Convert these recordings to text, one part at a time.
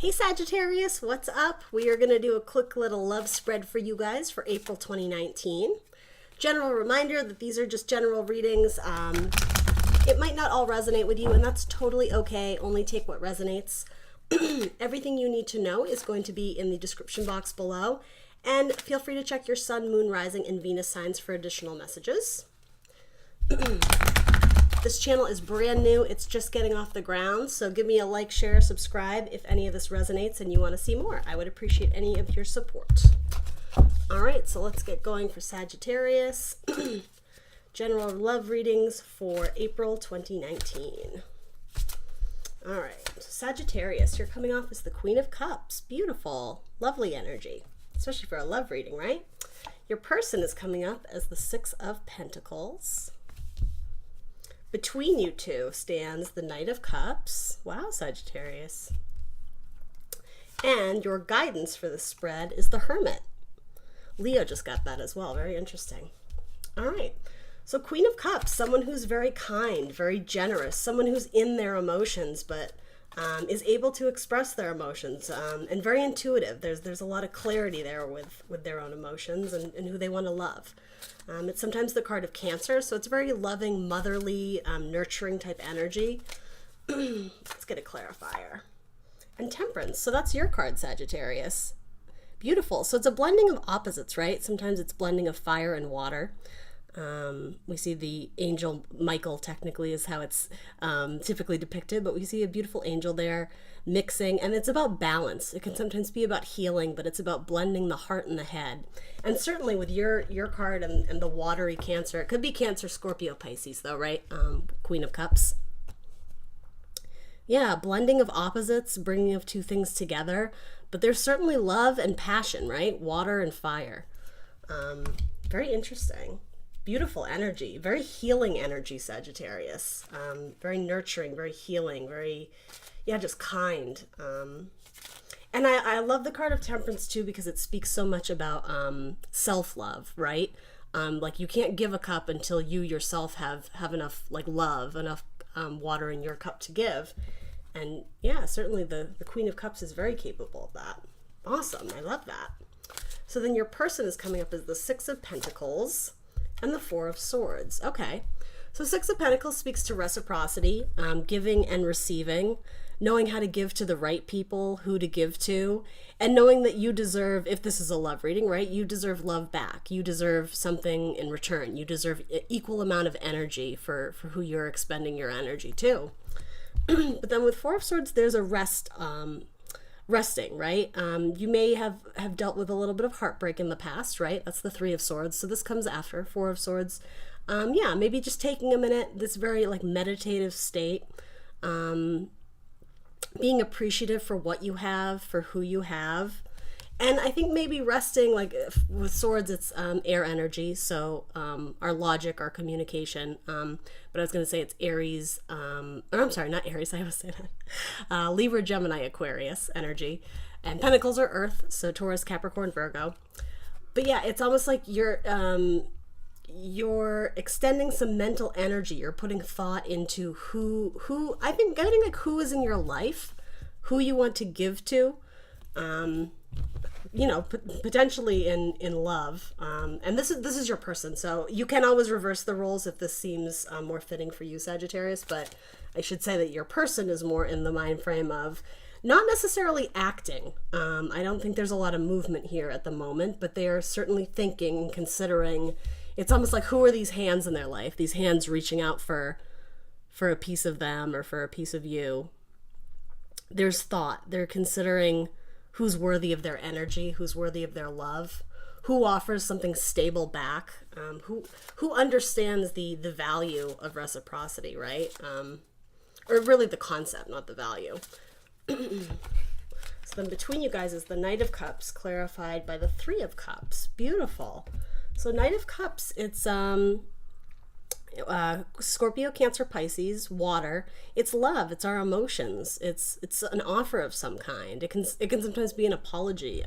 Hey Sagittarius, what's up? We are going to do a quick little love spread for you guys for April 2019. General reminder that these are just general readings. It might not all resonate with you, and that's totally okay. Only take what resonates. Everything you need to know is going to be in the description box below. And feel free to check your sun, moon, rising, and Venus signs for additional messages. This channel is brand new. It's just getting off the ground. So give me a like, share, subscribe if any of this resonates and you want to see more. I would appreciate any of your support. All right, so let's get going for Sagittarius. General love readings for April 2019. All right, Sagittarius, you're coming off as the Queen of Cups. Beautiful, lovely energy, especially for a love reading, right? Your person is coming up as the Six of Pentacles. Between you two stands the Knight of Cups. Wow, Sagittarius. And your guidance for the spread is the Hermit. Leo just got that as well. Very interesting. All right. So Queen of Cups, someone who's very kind, very generous, someone who's in their emotions, but is able to express their emotions, and very intuitive. There's a lot of clarity there with their own emotions and who they want to love. It's sometimes the card of Cancer, so it's very loving, motherly, nurturing type energy. Let's get a clarifier. And Temperance, so that's your card, Sagittarius. Beautiful. So it's a blending of opposites, right? Sometimes it's blending of fire and water. We see the angel Michael, technically, is how it's typically depicted, but we see a beautiful angel there mixing, and it's about balance. It can sometimes be about healing, but it's about blending the heart and the head. And certainly with your card and the watery Cancer, it could be Cancer, Scorpio, Pisces though, right? Queen of Cups. Yeah, blending of opposites, bringing of two things together, but there's certainly love and passion, right? Water and fire. Very interesting. Beautiful energy, very healing energy, Sagittarius. Very nurturing, very healing, very, yeah, just kind. And I love the card of Temperance too, because it speaks so much about self-love, right? Like you can't give a cup until you yourself have enough like love, enough water in your cup to give. And yeah, certainly the Queen of Cups is very capable of that. Awesome, I love that. So then your person is coming up as the Six of Pentacles and the Four of Swords. Okay, so Six of Pentacles speaks to reciprocity, giving and receiving, knowing how to give to the right people, who to give to, and knowing that you deserve, if this is a love reading, right, you deserve love back. You deserve something in return. You deserve equal amount of energy for who you're expending your energy to. But then with Four of Swords, there's a resting, right? You may have dealt with a little bit of heartbreak in the past, right? That's the Three of Swords. So this comes after Four of Swords. Yeah, maybe just taking a minute, this very like meditative state, being appreciative for what you have, for who you have. And I think maybe resting, like with swords, it's air energy. So our logic, our communication. But I was going to say it's Aries, or I'm sorry, not Aries, I always say that. Libra, Gemini, Aquarius energy. And Pentacles are Earth, so Taurus, Capricorn, Virgo. But yeah, it's almost like you're extending some mental energy. You're putting thought into who I've been getting, like who is in your life, who you want to give to. You know, potentially in love, and this is your person, so you can always reverse the roles if this seems more fitting for you, Sagittarius. But I should say that your person is more in the mind frame of not necessarily acting. I don't think there's a lot of movement here at the moment, but they are certainly thinking and considering. It's almost like, who are these hands in their life, these hands reaching out for a piece of them or for a piece of you. There's thought. They're considering who's worthy of their energy, who's worthy of their love, who offers something stable back, who understands the value of reciprocity, right? Or really the concept, not the value. So then between you guys is the Knight of Cups, clarified by the Three of Cups. Beautiful. So Knight of Cups, it's Scorpio, Cancer, Pisces, water. It's love. It's our emotions. It's an offer of some kind. It can sometimes be an apology.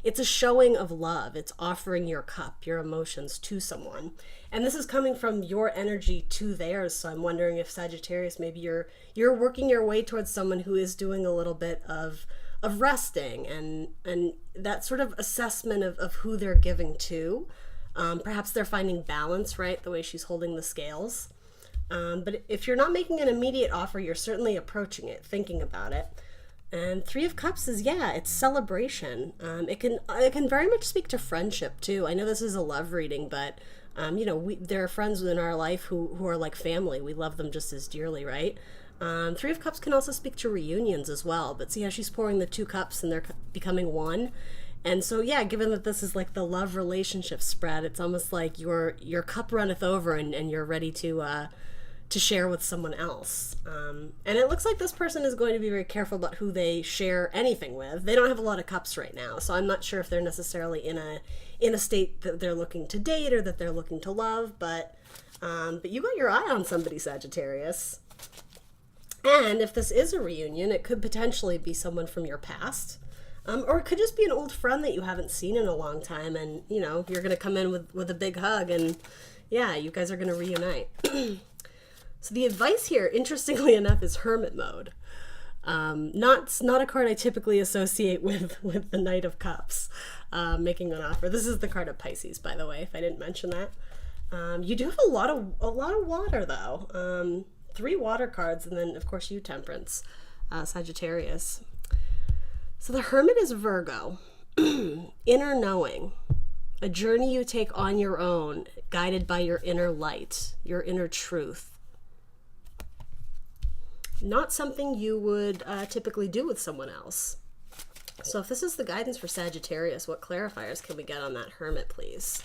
It's a showing of love. It's offering your cup, your emotions to someone. And this is coming from your energy to theirs. So I'm wondering if Sagittarius, maybe you're working your way towards someone who is doing a little bit of resting and that sort of assessment of who they're giving to. Perhaps they're finding balance, right? The way she's holding the scales. But if you're not making an immediate offer, you're certainly approaching it, thinking about it. And Three of Cups is, yeah, it's celebration. It can very much speak to friendship too. I know this is a love reading, but there are friends in our life who are like family. We love them just as dearly, right? Three of Cups can also speak to reunions as well. But see how she's pouring the 2 cups and they're becoming one. And so, yeah, given that this is like the love relationship spread, it's almost like your cup runneth over and you're ready to share with someone else. And it looks like this person is going to be very careful about who they share anything with. They don't have a lot of cups right now, so I'm not sure if they're necessarily in a state that they're looking to date or that they're looking to love, but you got your eye on somebody, Sagittarius. And if this is a reunion, it could potentially be someone from your past. Or it could just be an old friend that you haven't seen in a long time, and you're going to come in with a big hug, and yeah, you guys are going to reunite. So the advice here, interestingly enough, is Hermit mode. Not a card I typically associate with the Knight of Cups, making an offer. This is the card of Pisces, by the way, if I didn't mention that. You do have a lot of water, though. 3 water cards, and then of course you, Temperance, Sagittarius. So the Hermit is Virgo, inner knowing, a journey you take on your own, guided by your inner light, your inner truth. Not something you would typically do with someone else. So if this is the guidance for Sagittarius, what clarifiers can we get on that Hermit, please?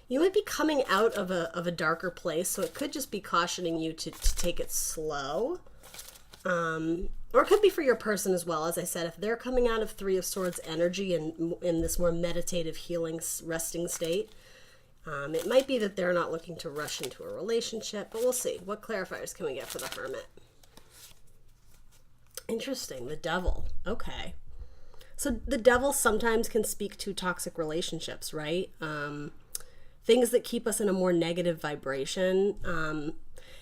You might be coming out of a darker place, so it could just be cautioning you to take it slow. Or it could be for your person as well. As I said, if they're coming out of 3 of Swords energy and in this more meditative, healing, resting state, it might be that they're not looking to rush into a relationship, but we'll see. What clarifiers can we get for the Hermit? Interesting. The Devil. Okay. So the Devil sometimes can speak to toxic relationships, right? Things that keep us in a more negative vibration.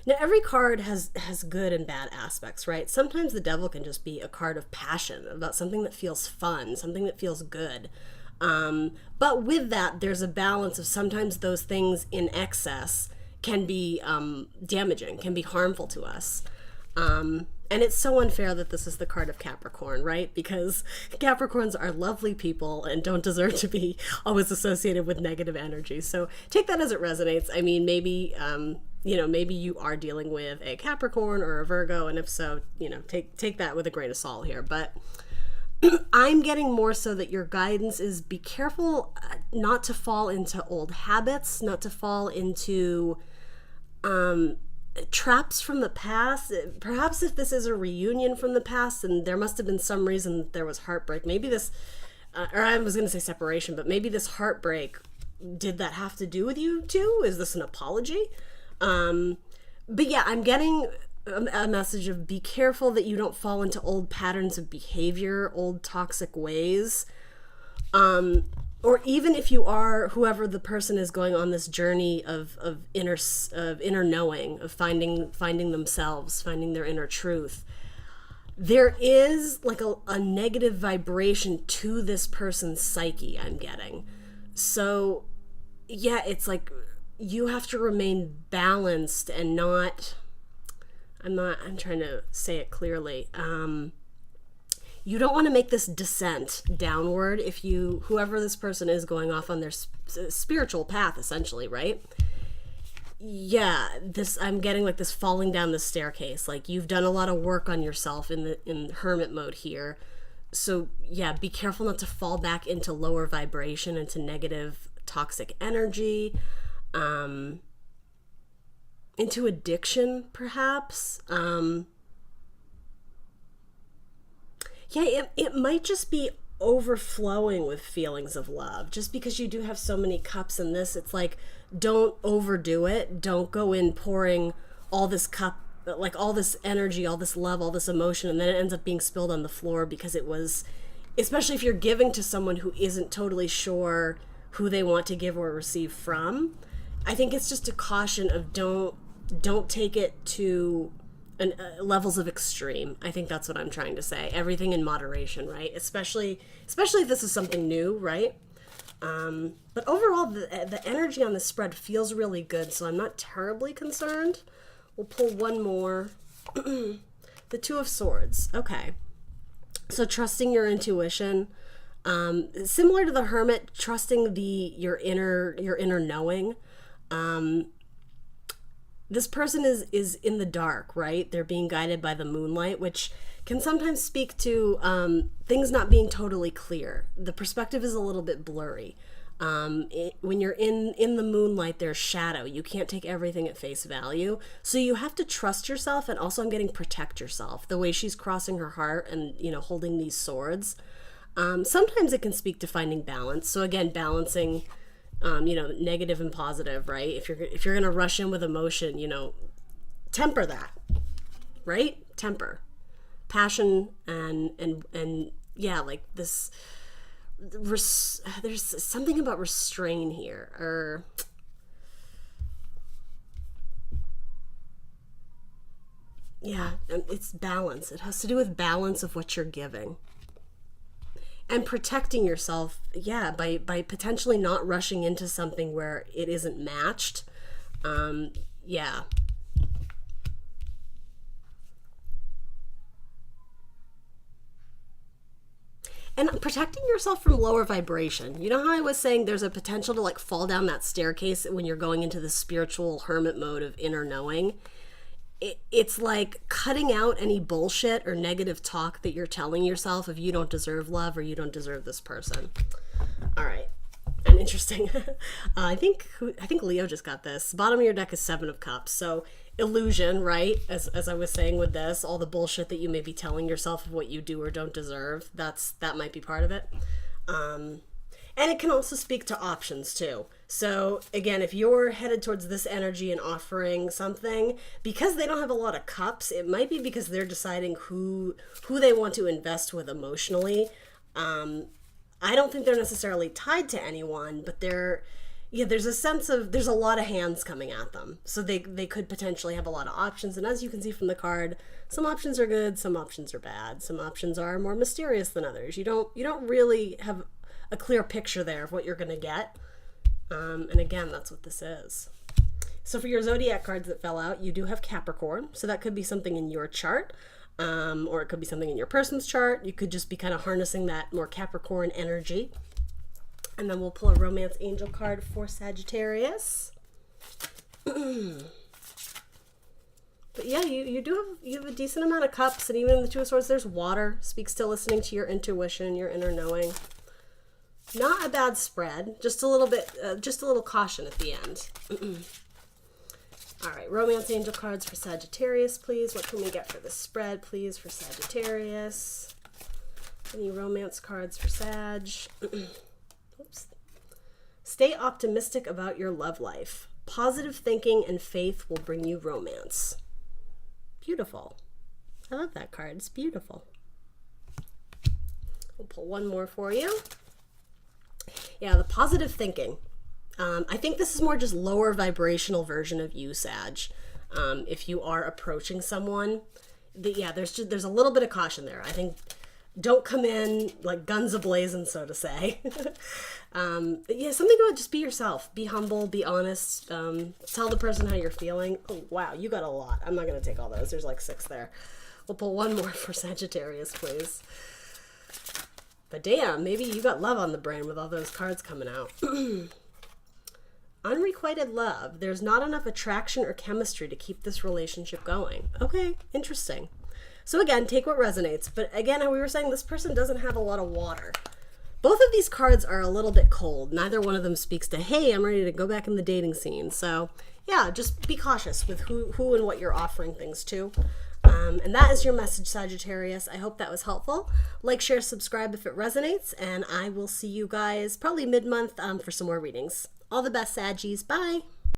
Now, every card has good and bad aspects, right? Sometimes the Devil can just be a card of passion, about something that feels fun, something that feels good. But with that, there's a balance of sometimes those things in excess can be damaging, can be harmful to us. And it's so unfair that this is the card of Capricorn, right? Because Capricorns are lovely people and don't deserve to be always associated with negative energy. So take that as it resonates. I mean, maybe, maybe you are dealing with a Capricorn or a Virgo, and if so, take that with a grain of salt here. But I'm getting more so that your guidance is be careful not to fall into old habits, not to fall into traps from the past. Perhaps if this is a reunion from the past and there must have been some reason that there was heartbreak, maybe this, or I was going to say separation, but maybe this heartbreak, did that have to do with you too? Is this an apology? But yeah, I'm getting a message of be careful that you don't fall into old patterns of behavior, old toxic ways. Or even if you are, whoever the person is going on this journey of inner knowing, of finding themselves, finding their inner truth, there is like a negative vibration to this person's psyche, I'm getting. So yeah, it's like you have to remain balanced and I'm trying to say it clearly. You don't want to make this descent downward if whoever this person is going off on their spiritual path, essentially, right? Yeah, I'm getting like this falling down the staircase. Like you've done a lot of work on yourself in hermit mode here. So yeah, be careful not to fall back into lower vibration, into negative toxic energy, into addiction, perhaps. Yeah, it might just be overflowing with feelings of love. Just because you do have so many cups in this, it's like, don't overdo it. Don't go in pouring all this cup, like all this energy, all this love, all this emotion, and then it ends up being spilled on the floor because it was, especially if you're giving to someone who isn't totally sure who they want to give or receive from. I think it's just a caution of don't take it to levels of extreme. I think that's what I'm trying to say. Everything in moderation, right? Especially if this is something new, right? But overall, the energy on the spread feels really good, so I'm not terribly concerned. We'll pull one more. The Two of Swords. Okay. So trusting your intuition. Similar to the Hermit, trusting your inner knowing. This person is in the dark, right? They're being guided by the moonlight, which can sometimes speak to things not being totally clear. The perspective is a little bit blurry. When you're in the moonlight, there's shadow. You can't take everything at face value. So you have to trust yourself, and also I'm getting protect yourself. The way she's crossing her heart and, holding these swords. Sometimes it can speak to finding balance. So again, balancing negative and positive, right? If you're going to rush in with emotion, temper that, right? Temper, passion, and yeah, like this, there's something about restrain here, or yeah, it's balance. It has to do with balance of what you're giving. And protecting yourself, yeah, by potentially not rushing into something where it isn't matched. Yeah. And protecting yourself from lower vibration. You know how I was saying there's a potential to like fall down that staircase when you're going into the spiritual hermit mode of inner knowing? It's like cutting out any bullshit or negative talk that you're telling yourself if you don't deserve love or you don't deserve this person. All right. And interesting. I think Leo just got this. Bottom of your deck is Seven of Cups. So illusion, right? As I was saying with this, all the bullshit that you may be telling yourself of what you do or don't deserve, that might be part of it. And it can also speak to options too. So again, if you're headed towards this energy and offering something, because they don't have a lot of cups, it might be because they're deciding who they want to invest with emotionally. I don't think they're necessarily tied to anyone, but there's a sense of, there's a lot of hands coming at them. So they could potentially have a lot of options. And as you can see from the card, some options are good, some options are bad. Some options are more mysterious than others. You don't really have a clear picture there of what you're going to get. And again, that's what this is. So for your zodiac cards that fell out, you do have Capricorn. So that could be something in your chart, or it could be something in your person's chart. You could just be kind of harnessing that more Capricorn energy. And then we'll pull a romance angel card for Sagittarius. But yeah, you have a decent amount of cups, and even in the Two of Swords, there's water. Speaks to listening to your intuition, your inner knowing. Not a bad spread, just a little caution at the end. All right, romance angel cards for Sagittarius, please. What can we get for this spread, please, for Sagittarius? Any romance cards for Sag? Oops. Stay optimistic about your love life. Positive thinking and faith will bring you romance. Beautiful. I love that card. It's beautiful. We'll pull one more for you. Yeah, the positive thinking. I think this is more just lower vibrational version of you, Sag. If you are approaching someone, there's a little bit of caution there. I think don't come in like guns a-blazing, so to say. Something about just be yourself. Be humble, be honest. Tell the person how you're feeling. Oh, wow, you got a lot. I'm not going to take all those. There's like 6 there. We'll pull one more for Sagittarius, please. But damn, maybe you got love on the brain with all those cards coming out. Unrequited love. There's not enough attraction or chemistry to keep this relationship going. Okay, interesting. So again, take what resonates. But again, how we were saying, this person doesn't have a lot of water. Both of these cards are a little bit cold. Neither one of them speaks to, hey, I'm ready to go back in the dating scene. So yeah, just be cautious with who and what you're offering things to. And that is your message, Sagittarius. I hope that was helpful. Like, share, subscribe if it resonates, and I will see you guys probably mid-month for some more readings. All the best, Saggies. Bye!